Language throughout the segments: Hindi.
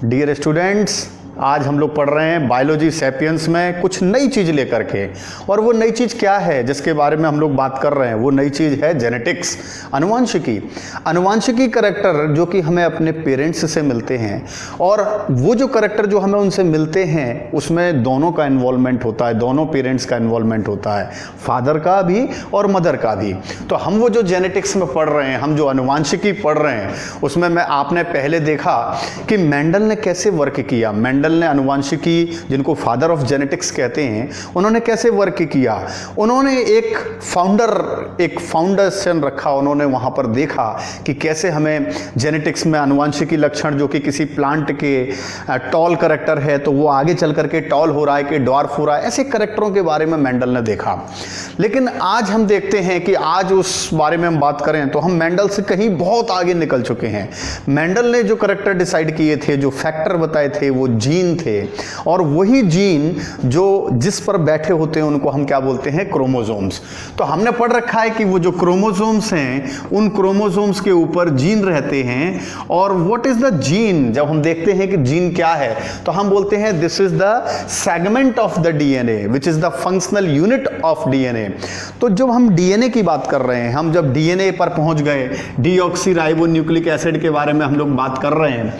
डियर स्टूडेंट्स, आज हम लोग पढ़ रहे हैं बायोलॉजी सैपियंस में कुछ नई चीज़ लेकर के। और वो नई चीज़ क्या है जिसके बारे में हम लोग बात कर रहे हैं? वो नई चीज़ है जेनेटिक्स, अनुवांशिकी। अनुवांशिकी करैक्टर जो कि हमें अपने पेरेंट्स से मिलते हैं, और वो जो करैक्टर जो हमें उनसे मिलते हैं उसमें दोनों का इन्वॉल्वमेंट होता है, दोनों पेरेंट्स का इन्वॉल्वमेंट होता है, फादर का भी और मदर का भी। तो हम वो जो जेनेटिक्स में पढ़ रहे हैं, हम जो अनुवांशिकी पढ़ रहे हैं, उसमें आपने पहले देखा कि मेंडल ने कैसे वर्क किया। मेंडल ने अनुवांशिकी, जिनको फादर ऑफ जेनेटिक्स कहते हैं, उन्होंने कैसे वर्क किया। उन्होंने एक फाउंडेशन रखा। उन्होंने वहां पर देखा कि कैसे हमें जेनेटिक्स में अनुवांशिकी लक्षण जो कि किसी प्लांट के टॉल करैक्टर है तो वो आगे चल करके टॉल हो रहा है कि ड्वार्फ हो रहा है, ऐसे करैक्टरों के बारे में मेंडल ने देखा। लेकिन आज हम देखते हैं कि आज उस बारे में हम बात करें तो हम मेंडल से कहीं बहुत आगे निकल चुके हैं। मेंडल ने जो करैक्टर डिसाइड किए थे, जो फैक्टर बताए थे, वो जीन थे। और वही जीन जो जिस पर बैठे होते हैं उनको हम क्या बोलते हैं? क्रोमोसोम्स। तो हमने पढ़ रखा है कि वो जो क्रोमोसोम्स हैं, उन क्रोमोसोम्स के ऊपर जीन रहते हैं। और व्हाट इज द जीन? जब हम देखते हैं कि जीन क्या है तो हम बोलते हैं this is the segment of the DNA which is the functional unit of DNA. तो जब हम डीएनए की बात कर रहे हैं, हम जब डीएनए पर पहुंच गए, डीऑक्सीराइबोन्यूक्लिक एसिड के बारे में हम लोग बात कर रहे हैं,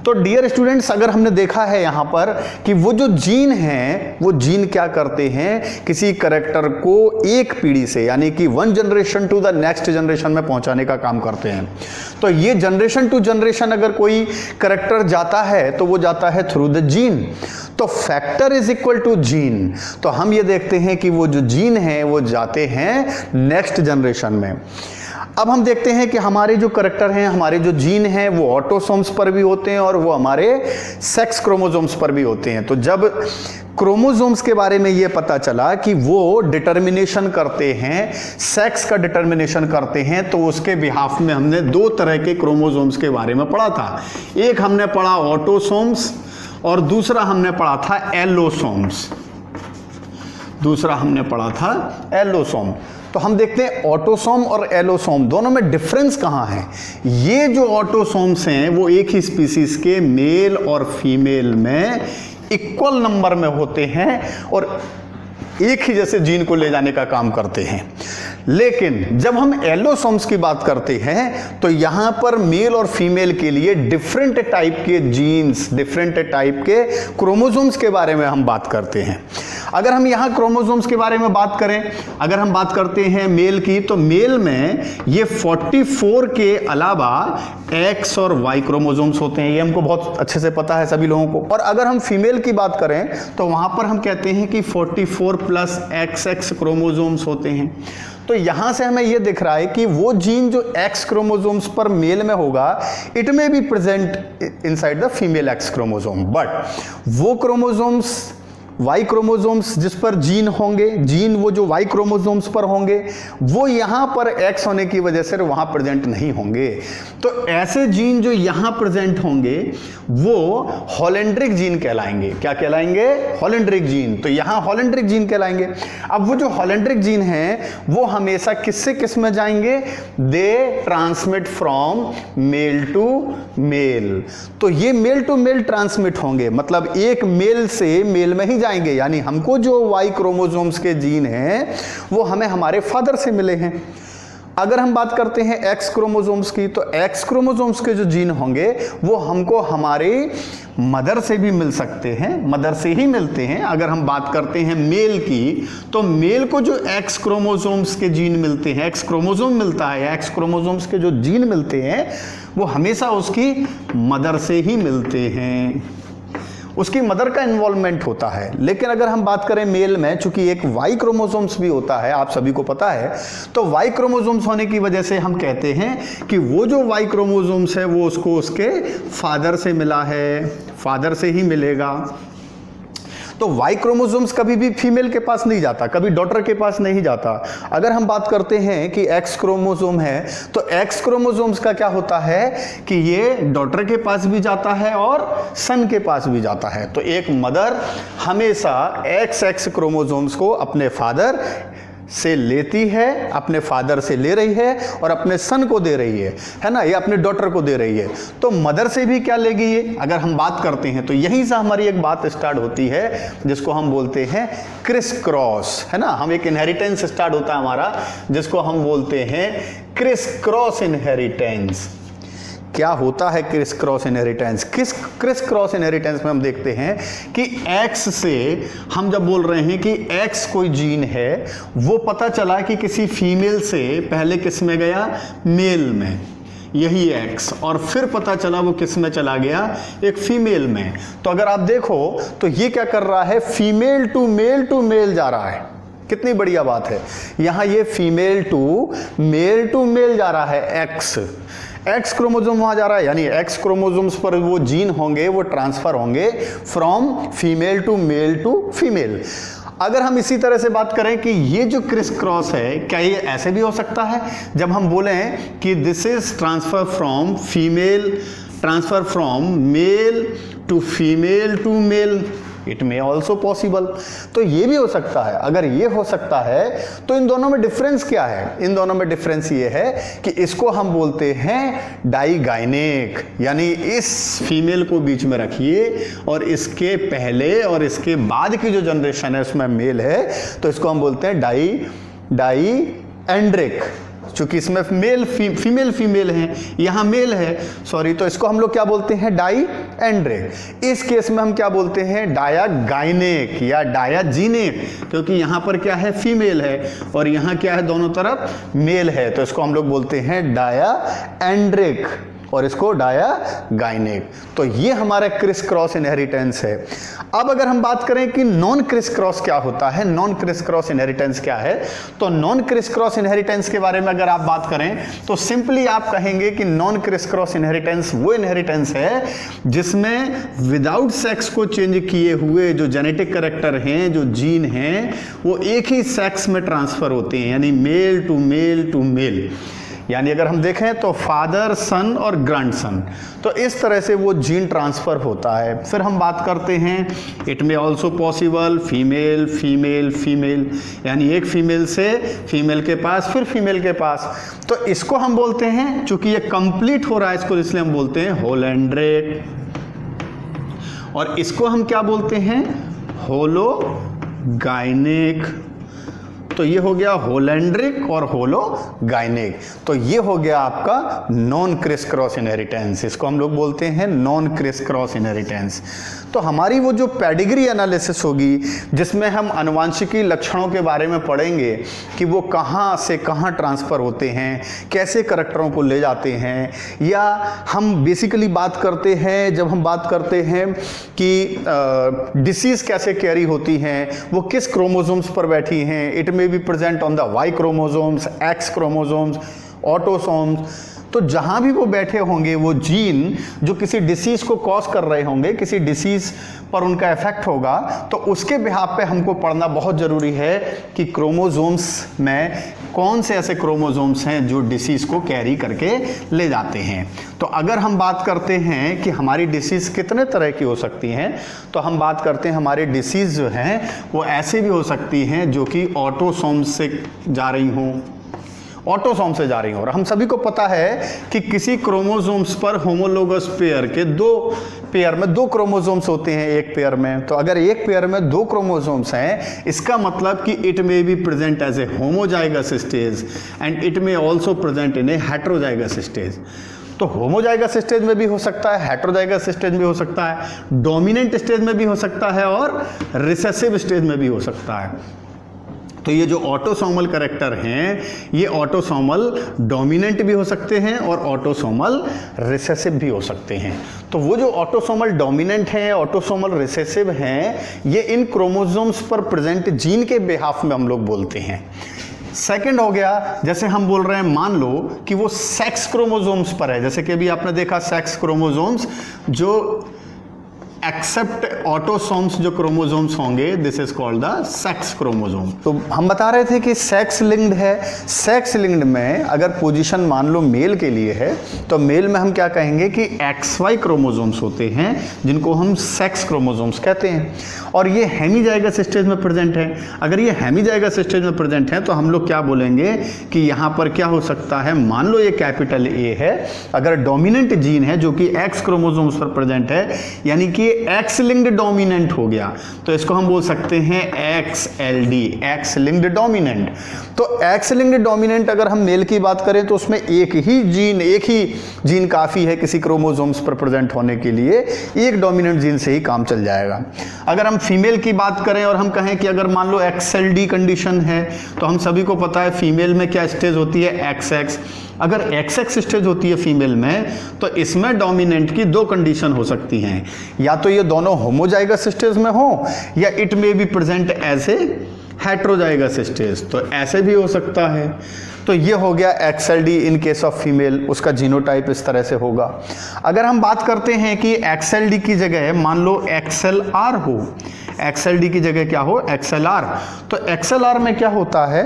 तो डियर स्टूडेंट्स, अगर हमने देखा है यहां पर कि वो जो जीन हैं, वो जीन क्या करते हैं? किसी करैक्टर को एक पीढ़ी से, यानी कि one generation to the next generation में पहुंचाने का काम करते हैं। तो ये जनरेशन टू जनरेशन अगर कोई करैक्टर जाता है तो वो जाता है थ्रू द जीन। तो factor is equal to gene. तो हम ये देखते हैं कि वो जो जीन है वो जाते हैं नेक्स्ट जनरेशन में। अब हम देखते हैं कि हमारे जो करैक्टर हैं, हमारे जो जीन हैं, वो ऑटोसोम्स पर भी होते हैं और वो हमारे सेक्स क्रोमोसोम्स पर भी होते हैं। तो जब क्रोमोसोम्स के बारे में ये पता चला कि वो डिटर्मिनेशन करते हैं, सेक्स का डिटर्मिनेशन करते हैं, तो उसके बिहाफ में हमने दो तरह के क्रोमोसोम्स के बारे में पढ़ा था। एक हमने पढ़ा ऑटोसोम्स और दूसरा हमने पढ़ा था एलोसोम्स। एलोसोम। तो हम देखते हैं ऑटोसोम और एलोसोम दोनों में डिफरेंस कहाँ है। ये जो ऑटोसोम्स हैं वो एक ही स्पीसीज के मेल और फीमेल में इक्वल नंबर में होते हैं और एक ही जैसे जीन को ले जाने का काम करते हैं। लेकिन जब हम एलोसोम्स की बात करते हैं तो यहां पर मेल और फीमेल के लिए डिफरेंट टाइप के जीन्स, डिफरेंट टाइप के क्रोमोसोम्स के बारे में हम बात करते हैं। अगर हम यहां क्रोमोसोम्स के बारे में बात करें, अगर हम बात करते हैं मेल की, तो मेल में ये 44 के अलावा एक्स और वाई क्रोमोसोम्स होते हैं। ये हमको बहुत अच्छे से पता है सभी लोगों को। और अगर हम फीमेल की बात करें तो वहां पर हम कहते हैं कि 44 प्लस XX क्रोमोसोम्स होते हैं। तो यहां से हमें यह दिख रहा है कि वो जीन जो X क्रोमोसोम्स पर मेल में होगा, इट में be present inside the female X chromosome, but वो क्रोमोसोम्स वाई क्रोमोसोम्स जिस पर जीन होंगे, जीन वो जो वाई क्रोमोसोम्स पर होंगे, वो यहां पर एक्स होने की वजह से वहां प्रेजेंट नहीं होंगे। तो ऐसे जीन जो यहां प्रेजेंट होंगे वो हॉलेंड्रिक जीन कहलाएंगे। क्या कहलाएंगे? हॉलेंड्रिक जीन। तो यहां हॉलेंड्रिक जीन कहलाएंगे। अब वो जो हॉलेंड्रिक जीन हैं वो हमेशा किससे किस में जाएंगे? They transmit from male to male. तो ये मेल टू मेल ट्रांसमिट होंगे, मतलब एक मेल से मेल में ही जाएंगे। यानी हमको जो वाई क्रोमोसोम्स के जीन हैं वो हमें हमारे फादर से मिले हैं। अगर हम बात करते हैं एक्स क्रोमोसोम्स की, तो एक्स क्रोमोसोम्स के जो जीन होंगे वो हमको हमारे मदर से भी मिल सकते हैं, मदर से ही मिलते हैं। अगर हम बात करते हैं मेल की, तो मेल को जो एक्स क्रोमोसोम्स के जीन मिलते हैं, एक्स क्रोमोसोम मिलता है, एक्स क्रोमोसोम्स के जो जीन मिलते हैं वो हमेशा उसकी मदर से ही मिलते हैं, उसकी मदर का इन्वॉल्वमेंट होता है। लेकिन अगर हम बात करें मेल में, चूंकि एक वाई क्रोमोसोम्स भी होता है, आप सभी को पता है, तो वाई क्रोमोसोम्स होने की वजह से हम कहते हैं कि वो जो वाई क्रोमोसोम्स है वो उसको उसके फादर से मिला है, फादर से ही मिलेगा। तो वाई क्रोमोसोम्स कभी भी फीमेल के पास नहीं जाता, कभी डॉटर के पास नहीं जाता। अगर हम बात करते हैं कि एक्स क्रोमोसोम है, तो एक्स क्रोमोसोम्स का क्या होता है कि ये डॉटर के पास भी जाता है और सन के पास भी जाता है। तो एक मदर हमेशा एक्स क्रोमोसोम्स को अपने फादर से लेती है, अपने फादर से ले रही है और अपने सन को दे रही है ना, या अपने डॉटर को दे रही है, तो मदर से भी क्या लेगी ये, अगर हम बात करते हैं तो यहीं से हमारी एक बात स्टार्ट होती है जिसको हम बोलते हैं क्रिस क्रॉस, है ना। हम एक इनहेरिटेंस स्टार्ट होता है हमारा जिसको हम बोलते हैं क्रिस क्रॉस इनहेरिटेंस। क्या होता है criss cross inheritance? Criss cross inheritance में हम देखते हैं कि एक्स से हम जब बोल रहे हैं कि एक्स कोई जीन है, वो पता चला कि किसी फीमेल से पहले किस में गया, मेल में, यही एक्स, और फिर पता चला वो किस में चला गया, एक फीमेल में। तो अगर आप देखो तो ये क्या कर रहा है, फीमेल टू मेल जा रहा है। कितनी बढ़िया बात है, यहां ये फीमेल टू मेल जा रहा है, एक्स क्रोमोसोम वहां जा रहा है, यानी एक्स क्रोमोसोम्स पर वो जीन होंगे, वो ट्रांसफर होंगे फ्रॉम फीमेल टू फीमेल। अगर हम इसी तरह से बात करें कि ये जो क्रिस क्रॉस है, क्या ये ऐसे भी हो सकता है जब हम बोलें कि this is transfer from male to male, it may also possible. तो ये भी हो सकता है। अगर ये हो सकता है तो इन दोनों में डिफरेंस क्या है? इन दोनों में डिफरेंस ये है कि इसको हम बोलते हैं डाइगाइनेक, यानी इस फीमेल को बीच में रखिए और इसके पहले और इसके बाद की जो जनरेशन है उसमें मेल है, तो इसको हम बोलते हैं डाइएंड्रिक। चूंकि इसमें फीमेल है, यहां मेल है, सॉरी, तो इसको हम लोग क्या बोलते हैं, डाइएंड्रिक। इस केस में हम क्या बोलते हैं, डायागाइनेक या डायाजीनेक, क्योंकि यहां पर क्या है, फीमेल है और यहां क्या है, दोनों तरफ मेल है, तो इसको हम लोग बोलते हैं डायाएंड्रिक और इसको डायागाइनेक। तो ये हमारा क्रिस क्रॉस इनहेरिटेंस है। अब अगर हम बात करें कि नॉन क्रिस क्रॉस क्या होता है, नॉन क्रिस क्रॉस इनहेरिटेंस क्या है, तो नॉन क्रिस क्रॉस इनहेरिटेंस के बारे में अगर आप बात करें तो सिंपली आप कहेंगे कि नॉन क्रिस क्रॉस इनहेरिटेंस वो इनहेरिटेंस है जिसमें विदाउट सेक्स को चेंज किए हुए जो जेनेटिक कैरेक्टर हैं, जो जीन हैं, वो एक ही सेक्स में ट्रांसफर होते हैं, यानी मेल टू मेल। यानी अगर हम देखें तो फादर, सन और ग्रैंडसन, तो इस तरह से वो जीन ट्रांसफर होता है। फिर हम बात करते हैं it may also possible female, यानी एक फीमेल से फीमेल के पास, फिर फीमेल के पास। तो इसको हम बोलते हैं, चूंकि ये कंप्लीट हो रहा है इसको, इसलिए हम बोलते हैं होलैंड्रिक, और इसको हम क्या बोलते हैं, होलोगाइनेक। तो ये हो गया होलैंड्रिक और होलोगाइनेक। तो ये हो गया आपका नॉन क्रिस क्रॉस इनहेरिटेंस, इसको हम लोग बोलते हैं नॉन क्रिस क्रॉस इनहेरिटेंस। तो हमारी वो जो पेडिग्री एनालिसिस होगी, जिसमें हम आनुवंशिकी लक्षणों के बारे में पढ़ेंगे कि वो कहाँ से कहाँ ट्रांसफ़र होते हैं, कैसे करैक्टरों को ले जाते हैं, या हम बेसिकली बात करते हैं, जब हम बात करते हैं कि डिसीज़ कैसे कैरी होती हैं, वो किस क्रोमोसोम्स पर बैठी हैं, it may be present on the Y chromosomes, X chromosomes, autosomes. तो जहां भी वो बैठे होंगे, वो जीन जो किसी डिसीज को कॉज कर रहे होंगे, किसी डिसीज पर उनका इफेक्ट होगा, तो उसके बिहाफ पे हमको पढ़ना बहुत ज़रूरी है कि क्रोमोसोम्स में कौन से ऐसे क्रोमोसोम्स हैं जो डिसीज को कैरी करके ले जाते हैं। तो अगर हम बात करते हैं कि हमारी डिसीज़ कितने तरह की हो सकती हैं, तो हम बात करते हैं हमारी डिसीज़ जो हैं वो ऐसी भी हो सकती हैं जो कि ऑटोसोम्स से जा रही हों, ऑटोसोम से जा रही हो। और हम सभी को पता है कि किसी क्रोमोसोम्स पर होमोलोगस पेयर के दो क्रोमोसोम्स होते हैं एक पेयर में। तो अगर एक पेयर में दो क्रोमोसोम्स हैं, इसका मतलब कि it may be present as a homozygous stage and it may also present in a heterozygous stage. तो होमोजाइगस स्टेज में भी हो सकता है, हेटेरोजाइगस स्टेज में हो सकता है, डोमिनेंट स्टेज में भी हो सकता है और रिसेसिव स्टेज में भी हो सकता है। तो ये जो ऑटोसोमल कैरेक्टर हैं, ये ऑटोसोमल डोमिनेंट भी हो सकते हैं और ऑटोसोमल रिसेसिव भी हो सकते हैं। तो वो जो ऑटोसोमल डोमिनेंट हैं, ऑटोसोमल रिसेसिव हैं, ये इन क्रोमोसोम्स पर प्रेजेंट जीन के बिहाफ में हम लोग बोलते हैं। सेकंड हो गया, जैसे हम बोल रहे हैं, मान लो कि वो सेक्स क्रोमोसोम्स पर है, जैसे कि अभी आपने देखा सेक्स क्रोमोसोम्स जो एक्सेप्ट ऑटोसोम्स जो क्रोमोसोम्स होंगे, this is called the sex chromosome. तो हम बता रहे थे कि सेक्स लिंक्ड है। सेक्स लिंक्ड में अगर पोजीशन मान लो मेल के लिए है तो मेल में हम क्या कहेंगे कि XY क्रोमोसोम्स होते हैं जिनको हम सेक्स क्रोमोसोम्स कहते हैं, और ये हेमीजाइगस स्टेज में प्रेजेंट है। अगर ये हेमीजाइगस स्टेज में प्रेजेंट है तो हम लोग क्या बोलेंगे कि यहाँ पर क्या हो सकता है, मान लो ये कैपिटल A है, अगर डोमिनेंट जीन है जो कि X क्रोमोसोम्स पर प्रेजेंट है, यानी कि X लिंक्ड डोमिनेंट हो गया, तो इसको हम बोल सकते हैं XLD, X लिंक्ड डोमिनेंट। तो X लिंक्ड डोमिनेंट अगर हम मेल की बात करें तो उसमें एक ही जीन काफी है किसी क्रोमोसोम्स पर प्रेजेंट होने के लिए, एक डोमिनेंट जीन से ही काम चल जाएगा। अगर हम फीमेल की बात करें और हम कहें कि अगर मान लो XLD कंडीशन है, तो हम सभी को पता है फीमेल में क्या स्टेज होती है, XX। अगर XX स्टेज होती है फीमेल में तो इसमें डोमिनेंट की दो कंडीशन हो सकती हैं, या तो ये दोनों होमोजाइगस स्टेज में हो या it may be present as a heterozygous stage, तो ऐसे भी हो सकता है। तो ये हो गया XLD in case of female, उसका जीनोटाइप इस तरह से होगा। अगर हम बात करते हैं कि XLD की जगह मान लो XLR हो, XLD की जगह क्या हो, XLR, तो XLR में क्या होता है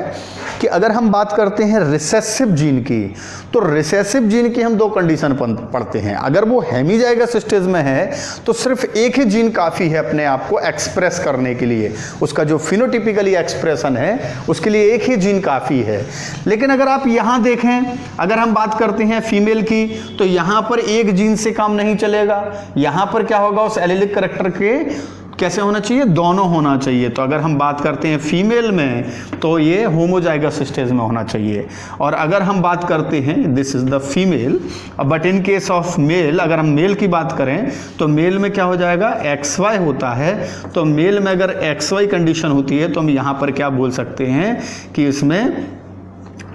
कि अगर हम बात करते हैं रिसेसिव जीन की, तो रिसेसिव जीन की हम दो कंडीशन पढ़ते हैं। अगर वो हेमीजाइगस स्टेज में है तो सिर्फ एक ही जीन काफ़ी है अपने आप को एक्सप्रेस करने के लिए, उसका जो फिनोटिपिकली एक्सप्रेशन है उसके लिए एक ही जीन काफ़ी है। लेकिन अगर आप यहाँ देखें, अगर हम बात करते हैं फीमेल की, तो यहाँ पर एक जीन से काम नहीं चलेगा, यहाँ पर क्या होगा, उस एलिलिक करैक्टर के कैसे होना चाहिए, दोनों होना चाहिए। तो अगर हम बात करते हैं फीमेल में तो ये होमोजाइगस स्टेज में होना चाहिए, और अगर हम बात करते हैं this is the female, but in case of male, अगर हम मेल की बात करें तो मेल में क्या हो जाएगा, XY होता है। तो मेल में अगर XY कंडीशन होती है तो हम यहाँ पर क्या बोल सकते हैं कि इसमें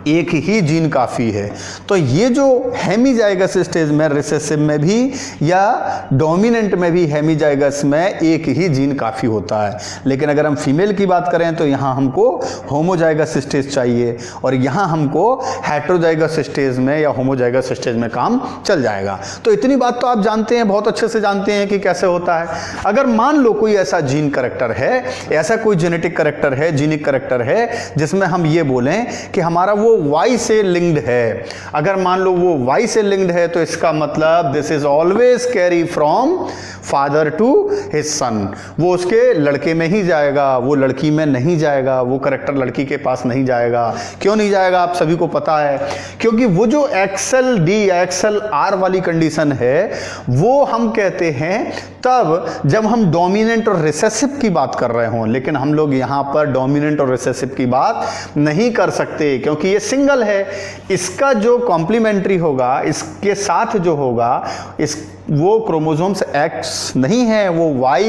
एक ही जीन काफ़ी है। तो ये जो हेमीजाइगस स्टेज में रिसेसिव में भी या डोमिनेंट में भी हेमीजाइगस में एक ही जीन काफ़ी होता है। लेकिन अगर हम फीमेल की बात करें तो यहाँ हमको होमोजाइगस स्टेज चाहिए, और यहाँ हमको हेट्रोजाइगस स्टेज में या होमोजाइगस स्टेज में काम चल जाएगा। तो इतनी बात तो आप जानते हैं, बहुत अच्छे से जानते हैं कि कैसे होता है। अगर मान लो कोई ऐसा जीन करेक्टर है, ऐसा कोई जेनेटिक करेक्टर है, जीनिक करेक्टर है, जिसमें हम ये बोलें कि हमारा वो Y से लिंक्ड है, अगर मान लो वो Y से लिंक्ड है तो इसका मतलब this is always carry from father to his son, वो उसके लड़के में ही जाएगा, वो लड़की में नहीं जाएगा, वो करेक्टर लड़की के पास नहीं जाएगा। क्यों नहीं जाएगा आप सभी को पता है, क्योंकि वो जो XLD या XLR वाली कंडीशन है वो हम कहते हैं तब जब हम डोमिनेंट और रिसेसिव की बात कर रहे हों। लेकिन हम लोग यहाँ पर डोमिनेंट और रिसेसिव की बात नहीं कर सकते क्योंकि ये सिंगल है। इसका जो कॉम्प्लीमेंट्री होगा, इसके साथ जो होगा, वो क्रोमोसोम्स X नहीं है, वो Y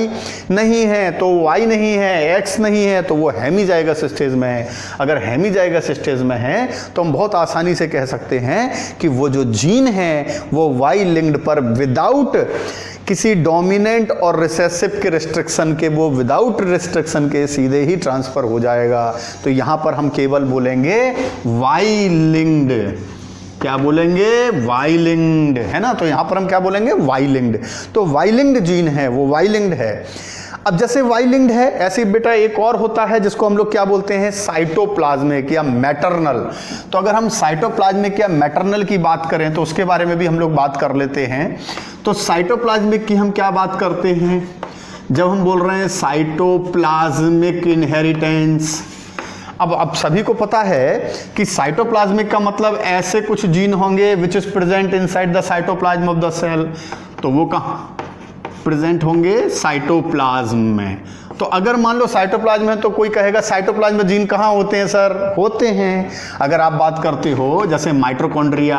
नहीं है, तो Y नहीं है, X नहीं है, तो वो हेमीजाइगस स्टेज में है। अगर हेमीजाइगस स्टेज में है तो हम बहुत आसानी से कह सकते हैं कि वो जो जीन है वो Y लिंक्ड पर विदाउट किसी डोमिनेंट और रिसेसिव के रिस्ट्रिक्शन के, वो विदाउट रिस्ट्रिक्शन के सीधे ही ट्रांसफर हो जाएगा। तो यहाँ पर हम केवल बोलेंगे Y लिंक्ड। क्या बोलेंगे, Y लिंक्ड, है ना। तो यहाँ पर हम क्या बोलेंगे, Y लिंक्ड। तो Y लिंक्ड जीन है, वो Y लिंक्ड है। अब जैसे Y लिंक्ड है, ऐसे बेटा एक और होता है जिसको हम लोग क्या बोलते हैं, साइटोप्लाज्मिक या मैटरनल। तो अगर हम साइटोप्लाज्मिक या मैटरनल की बात करें तो उसके बारे में भी हम लोग बात कर लेते हैं। तो साइटोप्लाज्मिक की हम क्या बात करते हैं, जब हम बोल रहे हैं साइटोप्लाज्मिक इनहेरिटेंस। अब सभी को पता है कि साइटोप्लाज्मिक का मतलब ऐसे कुछ जीन होंगे which is present inside the cytoplasm of the cell. तो वो कहाँ प्रेजेंट होंगे, साइटोप्लाज्म में। तो अगर मान लो साइटोप्लाज्म है तो कोई कहेगा साइटोप्लाज्म में जीन कहाँ होते हैं सर, होते हैं। अगर आप बात करते हो जैसे माइटोकॉन्ड्रिया,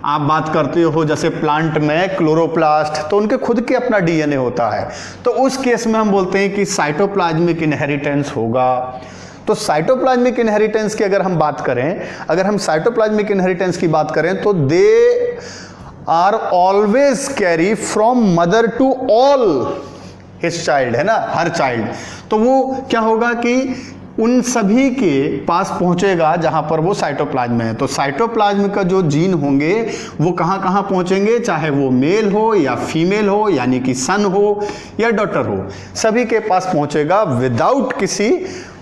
आप बात करते हो जैसे प्लांट में क्लोरोप्लास्ट, तो उनके खुद के अपना डीएनए होता है। तो उस केस में हम बोलते हैं कि साइटोप्लाज्मिक इनहेरिटेंस होगा। तो साइटोप्लाज्मिक इनहेरिटेंस की अगर हम बात करें, अगर हम साइटोप्लाज्मिक इनहेरिटेंस की बात करें तो they are always carry from mother to all his child, है ना, हर चाइल्ड। तो वो क्या होगा कि उन सभी के पास पहुंचेगा जहां पर वो साइटोप्लाज्म है। तो साइटोप्लाज्म का जो जीन होंगे वो कहां कहां पहुंचेंगे, चाहे वो मेल हो या फीमेल हो, यानी कि सन हो या डॉटर हो, सभी के पास पहुंचेगा विदाउट किसी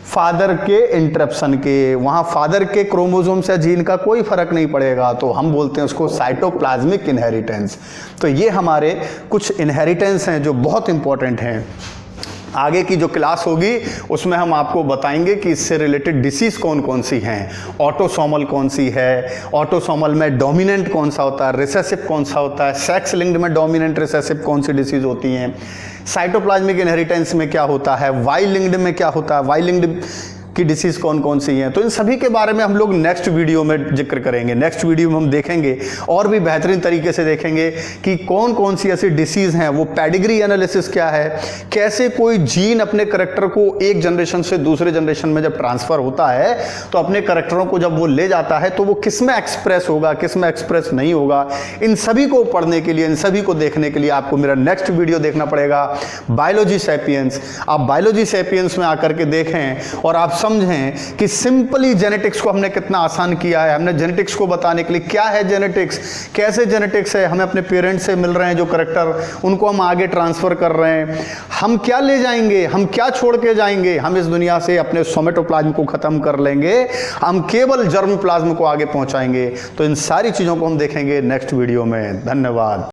फादर के इंटरप्शन के। वहां फादर के क्रोमोसोम्स या जीन का कोई फर्क नहीं पड़ेगा, तो हम बोलते हैं उसको साइटोप्लाज्मिक इनहेरिटेंस। तो ये हमारे कुछ इनहेरिटेंस हैं जो बहुत इंपॉर्टेंट हैं। आगे की जो क्लास होगी उसमें हम आपको बताएंगे कि इससे रिलेटेड डिसीज कौन कौन सी हैं, ऑटोसोमल कौन सी है, ऑटोसोमल में डोमिनेंट कौन सा होता है, रिसेसिव कौन सा होता है, सेक्स लिंक्ड में डोमिनेंट रिसेसिव कौन सी डिसीज होती हैं, साइटोप्लाज्मिक इनहेरिटेंस में क्या होता है, वाई लिंक्ड में क्या होता है, वाई लिंक्ड की डिसीज कौन कौन सी हैं। तो इन सभी के बारे में हम लोग नेक्स्ट वीडियो में जिक्र करेंगे। नेक्स्ट वीडियो में हम देखेंगे और भी बेहतरीन तरीके से देखेंगे कि कौन कौन सी ऐसी डिसीज हैं, वो पेडिग्री एनालिसिस क्या है, कैसे कोई जीन अपने करेक्टर को एक जनरेशन से दूसरे जनरेशन में जब ट्रांसफर होता है तो अपने करेक्टरों को जब वो ले जाता है तो वो किस में एक्सप्रेस होगा, किस में एक्सप्रेस नहीं होगा। इन सभी को पढ़ने के लिए, इन सभी को देखने के लिए आपको मेरा नेक्स्ट वीडियो देखना पड़ेगा, बायोलॉजी सैपियंस। आप बायोलॉजी सैपियंस में आकर के देखें और आप समझें कि सिंपली जेनेटिक्स को हमने कितना आसान किया है। हमने जेनेटिक्स को बताने के लिए, क्या है जेनेटिक्स, कैसे जेनेटिक्स है, हमें अपने पेरेंट्स से मिल रहे हैं जो करेक्टर, उनको हम आगे ट्रांसफर कर रहे हैं, हम क्या ले जाएंगे, हम क्या छोड़ के जाएंगे। हम इस दुनिया से अपने सोमेटोप्लाज्म को खत्म कर लेंगे, हम केवल जर्म प्लाज्म को आगे पहुंचाएंगे। तो इन सारी चीजों को हम देखेंगे नेक्स्ट वीडियो में। धन्यवाद।